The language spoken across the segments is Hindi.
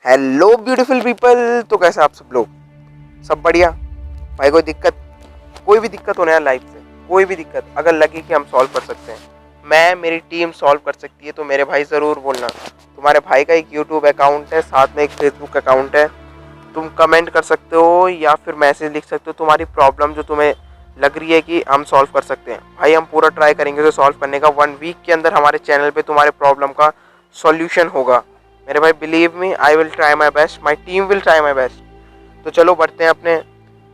Hello beautiful people. तो कैसे आप सब लोग? सब बढ़िया भाई? कोई भी दिक्कत हो ना यार लाइफ से, कोई भी दिक्कत अगर लगे कि हम सॉल्व कर सकते हैं, मैं मेरी टीम सॉल्व कर सकती है, तो मेरे भाई ज़रूर बोलना। तुम्हारे भाई का एक यूट्यूब अकाउंट है, साथ में एक फेसबुक अकाउंट है। तुम कमेंट कर सकते हो या फिर मैसेज लिख सकते हो। तुम्हारी प्रॉब्लम जो तुम्हें लग रही है कि हम सॉल्व कर सकते हैं, भाई हम पूरा ट्राई करेंगे उसे सॉल्व करने का। 1 वीक के अंदर हमारे चैनल पे तुम्हारे प्रॉब्लम का सॉल्यूशन होगा मेरे भाई। Believe me, I will try my best, my team will try my best. तो चलो बढ़ते हैं अपने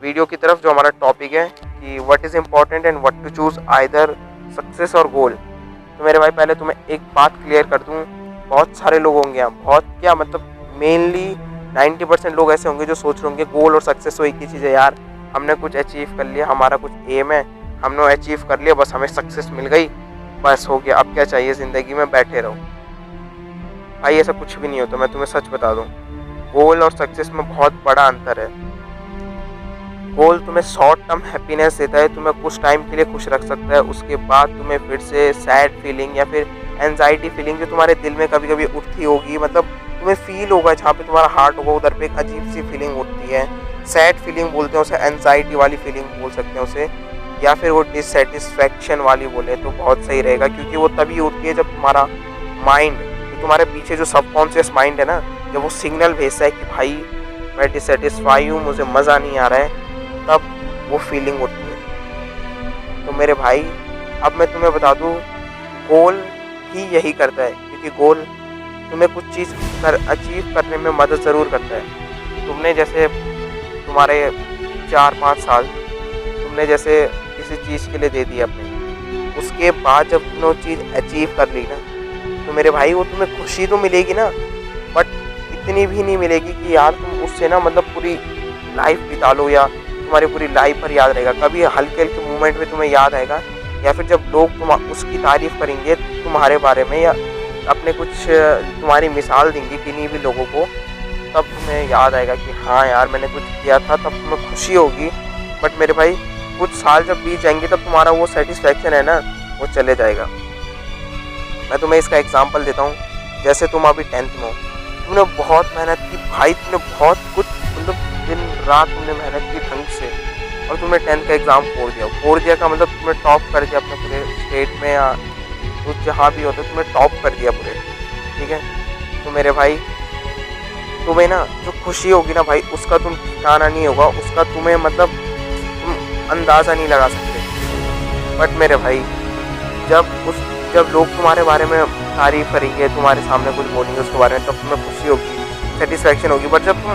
वीडियो की तरफ, जो हमारा टॉपिक है कि what is important and what to choose, either success और गोल। तो मेरे भाई पहले तुम्हें एक बात क्लियर कर दूँ, बहुत सारे लोग होंगे यहाँ, बहुत क्या मतलब मेनली 90% लोग ऐसे होंगे जो सोच रहे होंगे गोल और सक्सेस तो एक ही चीज़ है यार। हमने कुछ अचीव कर लिया, हमारा कुछ एम है, हमने अचीव कर लिया, बस हमें सक्सेस मिल गई, बस हो गया, अब क्या चाहिए ज़िंदगी में, बैठे रहो। भाई ऐसा कुछ भी नहीं होता, मैं तुम्हें सच बता दूं। गोल और सक्सेस में बहुत बड़ा अंतर है। गोल तुम्हें शॉर्ट टर्म हैप्पीनेस देता है, तुम्हें कुछ टाइम के लिए खुश रख सकता है, उसके बाद तुम्हें फिर से सैड फीलिंग या फिर एंजाइटी फीलिंग जो तुम्हारे दिल में कभी कभी उठती होगी, मतलब तुम्हें फील होगा जहाँ पे तुम्हारा हार्ट होगा उधर पे एक अजीब सी फीलिंग उठती है। सैड फीलिंग बोलते हैं उसे, एंजाइटी वाली फीलिंग बोल सकते हैं उसे, या फिर वो डिससेटिस्फैक्शन वाली बोले तो बहुत सही रहेगा, क्योंकि वो तभी उठती है जब तुम्हारा माइंड, तुम्हारे पीछे जो सबकॉन्शियस माइंड है ना, जब वो सिग्नल भेजता है कि भाई मैं डिससेटिस्फाई हूँ, मुझे मज़ा नहीं आ रहा है, तब वो फीलिंग उठती है। तो मेरे भाई अब मैं तुम्हें बता दूँ, गोल ही यही करता है, क्योंकि गोल तुम्हें कुछ चीज़ अचीव करने में मदद ज़रूर करता है। तुमने जैसे तुम्हारे 4-5 साल तुमने जैसे किसी चीज़ के लिए दे दिए अपने, उसके बाद जब तुमने वो चीज़ अचीव कर ली ना, तो मेरे भाई वो तुम्हें खुशी तो मिलेगी ना, बट इतनी भी नहीं मिलेगी कि यार तुम उससे ना मतलब पूरी लाइफ बिता लो या तुम्हारी पूरी लाइफ भर याद रहेगा। कभी हल्के हल्के मोमेंट में तुम्हें याद आएगा, या फिर जब लोग उसकी तारीफ़ करेंगे तुम्हारे बारे में, या अपने कुछ तुम्हारी मिसाल देंगे किन्हीं भी लोगों को, तब तुम्हें याद आएगा कि हाँ यार मैंने कुछ किया था, तब तुम्हें खुशी होगी। बट मेरे भाई कुछ साल जब बीत जाएंगे तब तुम्हारा वो सेटिस्फैक्शन है ना, वो चले जाएगा। मैं तुम्हें इसका एग्जांपल देता हूँ। जैसे तुम अभी 10th में हो, तुमने बहुत मेहनत की भाई, तुमने बहुत कुछ मतलब दिन रात तुमने मेहनत की ढंग से, और तुमने 10th का एग्ज़ाम फोड़ दिया का मतलब तुमने टॉप कर दिया अपने पूरे स्टेट में, या तो जहाँ भी होते तुम्हें टॉप कर दिया पूरे, ठीक है। तो मेरे भाई तुम्हें ना जो खुशी होगी ना भाई, उसका तुम ठिकाना नहीं होगा, उसका तुम्हें मतलब तुम अंदाज़ा नहीं लगा सकते। बट मेरे भाई जब लोग तुम्हारे बारे में तारीफ़ करेंगे, तुम्हारे सामने कुछ बोलेंगे उसके बारे में, तब तुम्हें खुशी होगी, सेटिस्फैक्शन होगी। बट जब तुम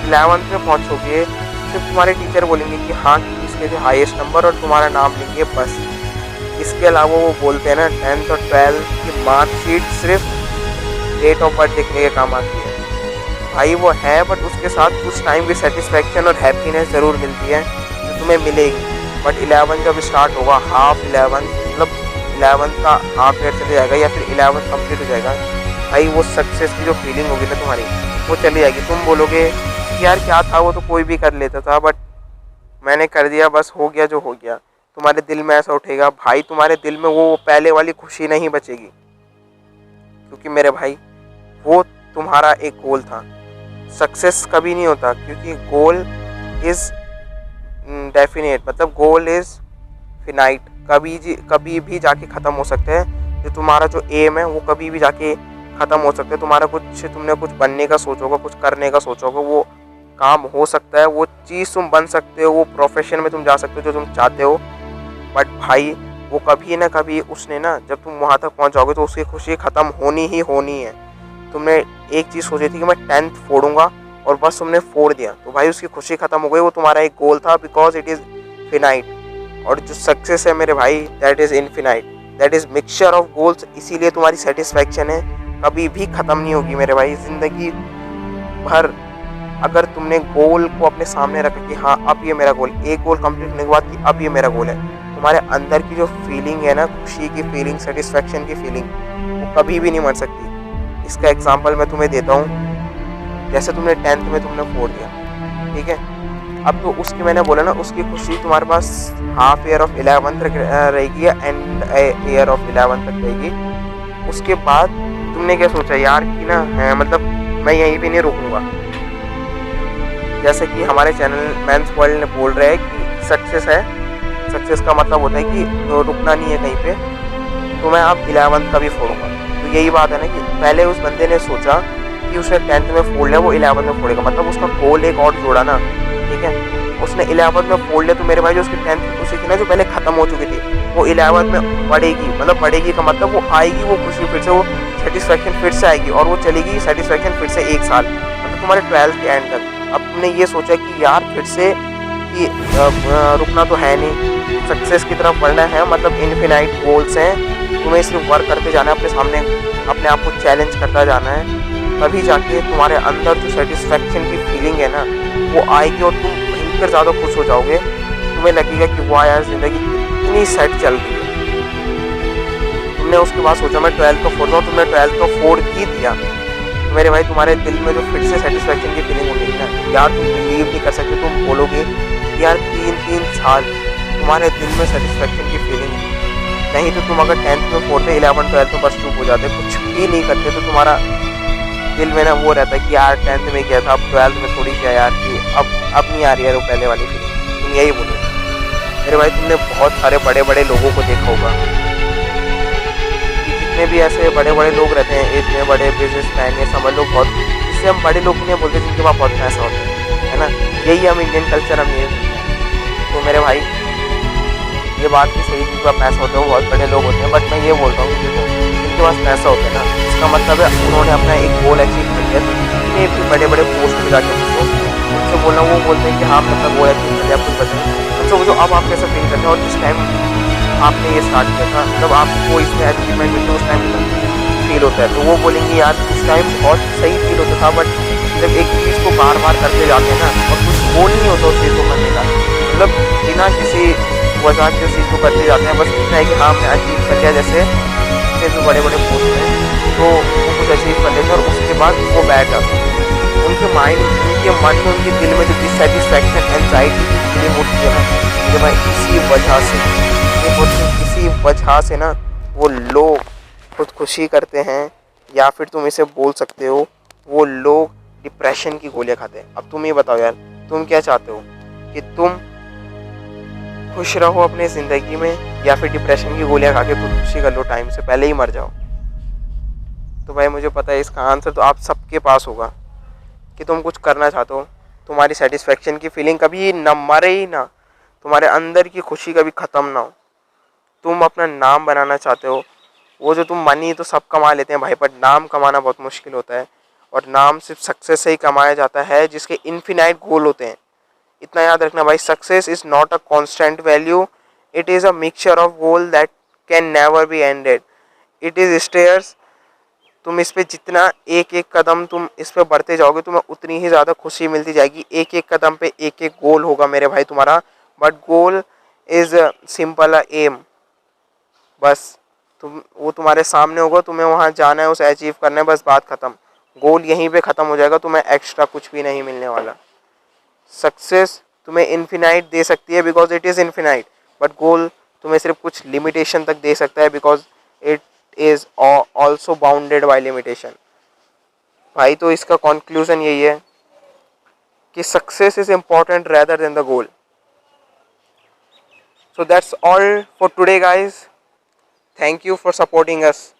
11th में पहुँचोगे, सिर्फ तुम्हारे टीचर बोलेंगे कि हाँ इसके जो हाईएस्ट नंबर, और तुम्हारा नाम लेंगे, बस। इसके अलावा वो बोलते हैं ना 10th और 12th की मार्कशीट सिर्फ डेट ऑफ बर्थ देखने के काम आती है भाई, वो है, बट उसके साथ कुछ टाइम की सेटिस्फैक्शन और हैप्पीनेस ज़रूर मिलती है जो तुम्हें मिलेगी। बट 11 जब स्टार्ट होगा, हाफ 11 मतलब 11 का हाफ ईयर चले जाएगा, या फिर 11 कंप्लीट हो जाएगा भाई, वो सक्सेस की जो फीलिंग होगी ना तुम्हारी, वो चली जाएगी। तुम बोलोगे कि यार क्या था, वो तो कोई भी कर लेता था, बट मैंने कर दिया, बस हो गया जो हो गया। तुम्हारे दिल में ऐसा उठेगा भाई, तुम्हारे दिल में वो पहले वाली खुशी नहीं बचेगी, क्योंकि मेरे भाई वो तुम्हारा एक गोल था। सक्सेस कभी नहीं होता, क्योंकि गोल इज़ डेफिनेट, मतलब गोल इज़ फिनाइट, कभी भी जाके ख़त्म हो सकता है। जो तुम्हारा जो एम है वो कभी भी जाके ख़त्म हो सकता है। तुमने कुछ बनने का सोचोगे, कुछ करने का सोचोगे, वो काम हो सकता है, वो चीज़ तुम बन सकते हो, वो प्रोफेशन में तुम जा सकते हो जो तुम चाहते हो। बट भाई वो कभी ना कभी उसने ना, जब तुम वहाँ तक पहुँच जाओगे तो उसकी खुशी ख़त्म होनी ही होनी है। तुमने एक चीज़ सोची थी कि मैं 10th फोड़ूंगा, और बस तुमने फोड़ दिया, तो भाई उसकी खुशी ख़त्म हो गई, वो तुम्हारा एक गोल था, बिकॉज इट इज़ फिनाइट। और जो सक्सेस है मेरे भाई, that is infinite, that is mixture of goals, इसीलिए तुम्हारी सेटिस्फैक्शन है कभी भी ख़त्म नहीं होगी मेरे भाई। ज़िंदगी भर अगर तुमने गोल को अपने सामने रखा कि हाँ अब ये मेरा गोल, एक गोल कंप्लीट होने के बाद कि अब ये मेरा गोल है, तुम्हारे अंदर की जो फीलिंग है ना, खुशी की फीलिंग, सेटिस्फैक्शन की फीलिंग, वो कभी भी नहीं मर सकती। इसका एग्जांपल मैं तुम्हें देता हूँ। जैसे तुमने 10th में तुमने फोड़ दिया, ठीक है, अब तो उसकी मैंने बोला ना, उसकी खुशी तुम्हारे पास हाफ ईयर ऑफ 11th तक रहेगी, या एंड ईयर ऑफ 11th तक रहेगी। उसके बाद तुमने क्या सोचा यार कि ना मतलब मैं यहीं पे नहीं रुकूंगा। जैसे कि हमारे चैनल मैंस वर्ल्ड ने बोल रहे हैं कि सक्सेस है, सक्सेस का मतलब होता है कि रुकना नहीं है कहीं पे, तो मैं अब 11th का भी फोड़ूंगा। तो यही बात है ना कि पहले उस बंदे ने सोचा कि उसे 10th में फोड़ लिया, वो 11th में फोड़ेगा, मतलब उसका गोल एक और जोड़ा ना, ठीक है। उसने 11th में फोड़ लिया, तो मेरे भाई जो उसकी 10th खुशी थी ना, जो पहले खत्म हो चुकी थी, वो 11th में बढ़ेगी। मतलब बढ़ेगी का मतलब वो आएगी, वो खुशी फिर से, वो सेटिस्फेक्शन फिर से आएगी, और वो चलेगी सेटिस्फेक्शन फिर से 1 साल, मतलब तुम्हारे 12th के एंड तक। अब तुमने ये सोचा कि यार फिर से कि रुकना तो है नहीं, सक्सेस की तरफ बढ़ना है, मतलब इनफिनाइट गोल्स हैं, तुम्हें सिर्फ वर्क करते जाना है, अपने सामने अपने आप को चैलेंज करता जाना है, तभी जाके तुम्हारे अंदर जो सेटिस्फेक्शन की फीलिंग है ना, वो आएगी और तुम भयंकर ज़्यादा खुश हो जाओगे। तुम्हें लगेगा कि वाह यार ज़िंदगी कितनी सेट चल रही है। तुमने उसके बाद सोचा मैं 12th को फोड़ दूँ, तुमने 12th को फोड़ ही दिया, तो मेरे भाई तुम्हारे दिल में जो फिर से सेटिस्फेक्शन की फीलिंग उठेगी ना यार, तुम बिलीव नहीं कर सकते, तुम बोलोगे यार 3 साल तुम्हारे दिल में सेटिस्फेक्शन की फीलिंग है। नहीं तो तुम अगर 10th में फोड़ते, 11th 12th में बस चुप हो जाते, कुछ भी नहीं करते, तो तुम्हारा दिल में ना वो रहता है कि यार 10th में किया था, अब 12th में थोड़ी किया यार, कि अब नहीं आ रही है वो पहले वाली फीलिंग। तुम यही बोलो मेरे भाई। तुमने बहुत सारे बड़े बड़े लोगों को देखा होगा, जितने भी ऐसे बड़े बड़े लोग रहते हैं, इतने बड़े बिजनेसमैन, ये समझ लो बहुत, इससे हम बड़े लोग नहीं बोलते जिनके पास बहुत पैसा होता है ना, यही हम इंडियन कल्चर हम ये। तो मेरे भाई ये बात भी सही, जिनके पास पैसा होता है वो बहुत बड़े लोग होते हैं, बट मैं ये बोल रहा हूँ कि देखो जिनके पास पैसा होता है ना, इसका मतलब है उन्होंने अपना एक गोल अचीव कर लिया। जितने भी बड़े बड़े पोस्ट पे जाके उनसे बोलना, वो बोलते हैं कि हाँ अपना गोल अचीव कर लिया, कुछ बताएं उनसे वो जो अब आप कैसे फील करते हैं, और जिस टाइम आपने ये स्टार्ट किया था, जब आपको इसमें अचीवमेंट मिलती है उस टाइम फील होता है, तो वो बोलेंगे यार उस टाइम बहुत सही फील होता था, बट जब एक चीज़ को बार बार करते जाते हैं ना, और कुछ गोल नहीं होता उस चीज़ को करने का, मतलब बिना किसी वजह के उस चीज़ को करते जाते हैं, बस इतना है कि हाँ हमने अचीव कर लिया, जैसे जितने भी बड़े बड़े पोस्ट हैं तो वो कुछ अचीव कर लेते हैं, और उसके बाद वो बैठ जाते हैं। उनके माइंड, उनके मन में, उनके दिल में जो डिससेटिस्फैक्शन, एंजाइटी की फीलिंग होती है ना, मेरे भाई इसी वजह से, ये बोलते इसी वजह से ना वो लोग खुदकुशी करते हैं, या फिर तुम इसे बोल सकते हो वो लोग डिप्रेशन की गोलियां खाते हैं। अब तुम ये बताओ यार, तुम क्या चाहते हो कि तुम खुश रहो अपनी ज़िंदगी में, या फिर डिप्रेशन की गोलियां खा के खुदकुशी कर लो, टाइम से पहले ही मर जाओ? तो भाई मुझे पता है इसका आंसर तो आप सबके पास होगा कि तुम कुछ करना चाहते हो, तुम्हारी सेटिस्फेक्शन की फीलिंग कभी न मरे ही ना, तुम्हारे अंदर की खुशी कभी ख़त्म ना हो, तुम अपना नाम बनाना चाहते हो। वो जो तुम मनी तो सब कमा लेते हैं भाई, पर नाम कमाना बहुत मुश्किल होता है, और नाम सिर्फ सक्सेस से ही कमाया जाता है जिसके इन्फिनाइट गोल होते हैं। इतना याद रखना भाई, success is not a constant value, it is a mixture of goal that can never be ended, it is stairs. तुम इस पे जितना एक एक कदम तुम इस पे बढ़ते जाओगे, तुम्हें उतनी ही ज़्यादा खुशी मिलती जाएगी। एक एक कदम पे एक एक गोल होगा मेरे भाई तुम्हारा, but goal is simple aim, बस वो तुम्हारे सामने होगा, तुम्हें वहाँ जाना है, उसे अचीव करना है, बस बात ख़त्म। गोल यहीं पे ख़त्म हो जाएगा, तुम्हें एक्स्ट्रा कुछ भी नहीं मिलने वाला। सक्सेस तुम्हें इन्फिनाइट दे सकती है because it is infinite, but गोल तुम्हें सिर्फ कुछ लिमिटेशन तक दे सकता है because it is also bounded by limitation. भाई तो इसका कंक्लूजन यही है कि success is important rather than the goal. So that's all for today guys, thank you for supporting us.